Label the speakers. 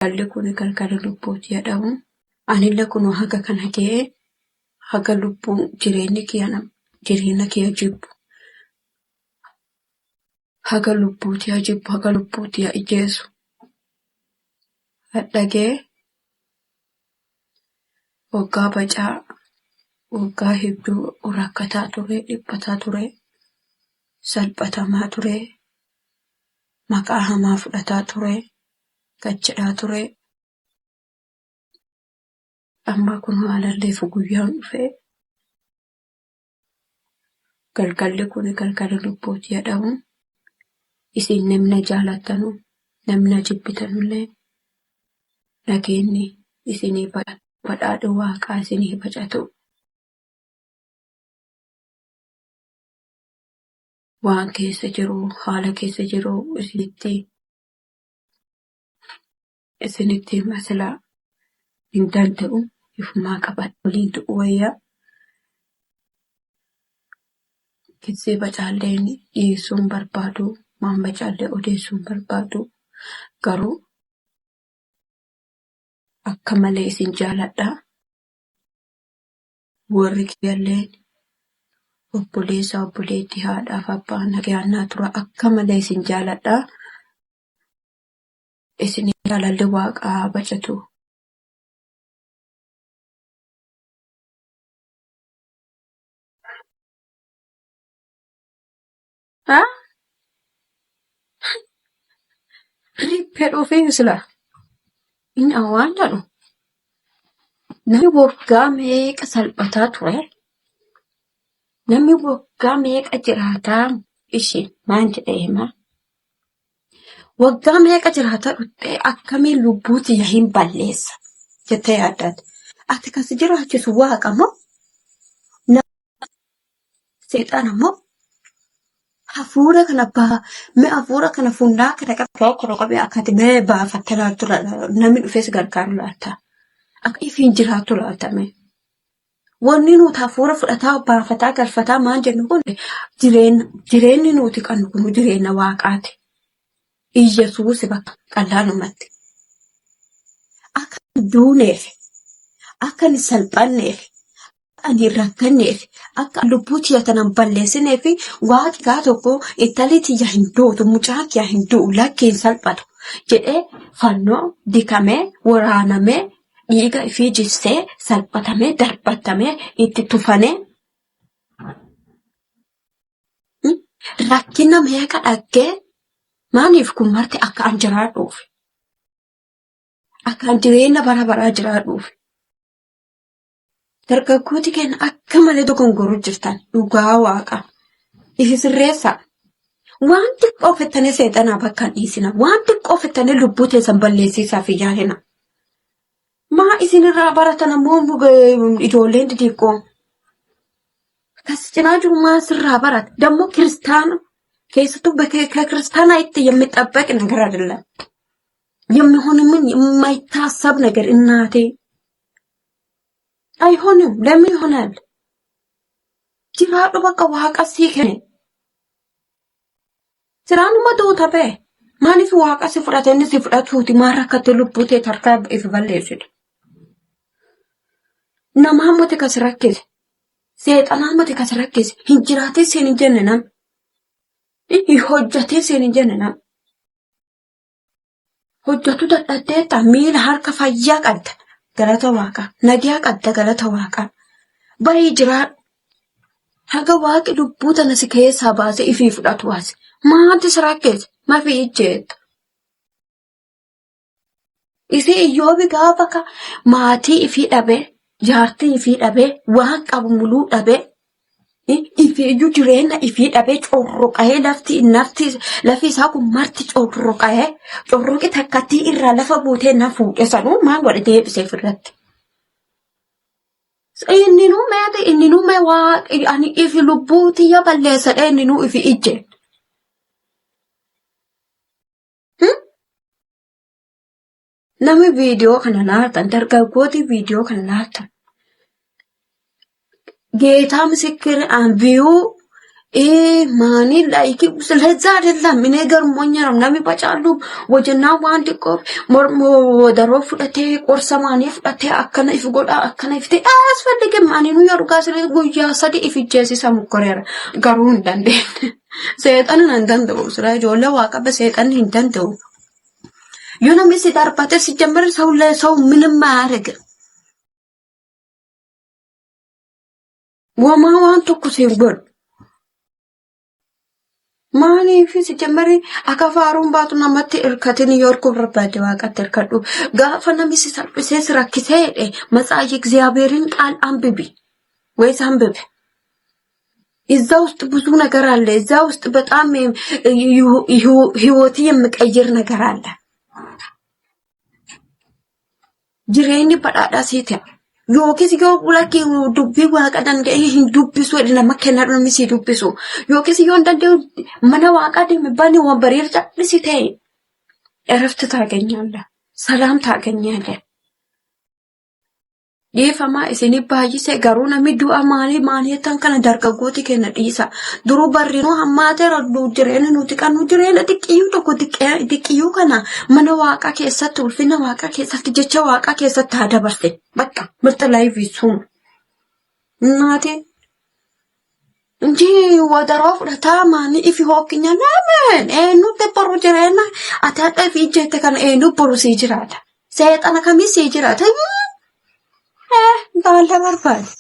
Speaker 1: Galgalli kun galgala lubbuuti jedhamu. Anillee kun haga kana ga'ee haga lubbuun jireenya kee jibbu. Haga lubbuuti jibbu haga lubbuuti ijjeesu. Dhagee waggaa bacaa waggaa hedduu rakkataa ture, dhiphataa ture, salphatamaa ture, maqaa hamaa fudhataa ture, gachadhaa ture. Amma kun haalallee guyyaan dhufee galgalli kun galgala lubbuuti jedhamu. Isin namna jaalatanu, namna jibbitanullee nageenyi isinii badhaadha waaqaa isinii bacatu. Waan keessa jiru, haala keessa jiru isinitti masilaa hin danda'u. Ifumaa qaban waliin du'u wayyaa. Kitsee bacaalleen dhiyeessuun barbaadu, waan bacaallee odeessuun barbaadu. Garuu akka malee isin jaaladhaa. Warri kiyyaalleen obboleessa obboleetti haadhaaf abbaa nagaannaa tura. Akka malee isin jaaladhaa. Isin jaalalli waaqaa bacatu. Riphee dhufee sila inni awwaan jedhu namni waggaa meeqa salphataa ture, namni waggaa meeqa jiraataa ishee maan jedhee hima. Waggaa meeqa jiraataa dhuftee akkamiin lubbuuti hin balleessa jettee yaaddaati. Ati kas jiraachisu waaqa moo seexana moo hafuura kana hafuura kana funnaa kana qabee akkati mee baafatte laattu namni dhufees gargaaru laata. Akka ifiin jiraattu laatame. Wanni nuti hafuura fudhataa baafataa galfataa maan jennu kun jireenyi nuti kan kun jireenya waaqaati. Iyyesuus bakka qallaanumatti. Akka duuneef, akka hin salphanneef, akka hin rakkanneef, akka lubbuu tiyatanan balleessineef waaqi gaa tokko italii tiyya hin duutu, mucaa kiyya hin du'u, lakkeen salphatu jedhee fannoo dikamee, waraanamee, dhiiga ifii jissee, salphatamee, darbatamee, itti tufanee. Rakkina meeqa dhaggee maaniif kun marti akka an jiraadhuuf, akka an jireenya bara baraa jiraadhuuf. Dargaggooti keenya akka malee dogongoruu jirtan dhugaa waaqa ifi sirreessa. Waan xiqqoo fettanii seexanaa bakka hin dhiisina. Waan xiqqoo fettanii lubbuu teessan balleessiisaaf yaadina. Maa isinirraa baratan ammoo ijoolleen xixiqqoo kas cinaa jiru maa sirraa barata. Dammoo kiristaana keessattuu ከክርስቲያና የሚጠበቅ ነገር አይደለም። የሚሆንም የማይታሰብ ነገር እናቴ አይሆንም። ለምን ይሆናል? ጅራዱ በቃ ዋቃ ሲከነ ስራኑ መዶታ በ ማኒፍ ዋቃ ሲፍራተን ሲፍራቱቲ ማራከተ ልቡቴ ተርካ ይፈበለይሽድ ነማሞተ ከስራከስ ሰይጣናሞተ ከስራከስ hinjiraate seen jennenam hojjatee seen jennenam hojjatu dadhateetta miila harka fayyaa qabda galata waaqa nagiyaa qabda galata waaqa baay'ee jiraa haga waaqi lubbuu tana si keessaa baase ifii fudhatu baase maati siraakkees mafi ijjeetta. Isi iyyoobi gaafa ka maatii ifii dhabee jaartii ifii dhabee waan qabu muluu dhabee ifii iyyuu jireenya ifii dhabee corroqahee lafi isaa kun marti corroqahee corroqi takkattii irraa lafa buutee na fuudhe sanuu maan godhe deebisee firratti. Inni nu mee waaqi ani ifi lubbuu tiyya balleessadhe inni nu ifi ijje. Nami viidiyoo kana laatan dargaggooti viidiyoo kana laatan. Geetaa misikir anbiyuu Maani like ስለዛ አይደለም እኔ ገርሞኛል ነሚ በጫሉ ወጀና ዋንድ ቆፍ ሞርሞ ወደሮ ፍለቴ ቆርሰማኒ ፍለቴ አከነ ይፍጎዳ አከነ ይፍቴ አስፈልግም ማኒኑ ያሩጋ ስለ ጉያ ሰዲ ይፍጀሲ ሰሙኮሪያ ጋሩ እንደንደ ሰይጣንን እንደንደው ስለ ጆለ ዋቀ በሰይጣን እንደንደው ዩኖ ሚስ ዳርፓተ ሲጀምር ሰው ለሰው ምንም ማያረግ ወማዋን ተኩሴንጎል Maani fi sijammari akka faaruun baatu namatti irkatin yorku barbaade waaqatti irkadhu gaafa namni salphisee rakkisee መጽሐፈ እግዚአብሔርን ቃል አንብቢ ወይስ አንብብ እዛ ውስጥ ብዙ ነገር አለ እዛ ውስጥ በጣም ህይወት የሚቀይር ነገር አለ ጅሬኒ በዳዳ ሴት Yookiis yoo ulaki dubbii waaqa danda'e hin dubbisu nama kenna dhummi si dubbisu yookiis yoo danda'u mana waaqa deeme bani waan bareercha si ta'e erafta taaganyalla salaam taaganyalla Yeefama isini baay'ise garuu namni du'a maali tan kana dargaggooti kenna dhiisa duruu barriinoo hammaate raddu jireenya nuti kan nu jireenya xiqqiyuu tokko xiqqiyuu kana mana waaqa keessatti ulfina waaqa keessatti jecha waaqa keessatti haa dabarse bakka mirta laayivii sun naate Inji wadaroo fudhataa maani ifi hookinya naameen nuti baru jireenya ati hadha ifi ijjeette kana nu boru sii jiraata seexana kamii sii jiraata Dalla barbaade.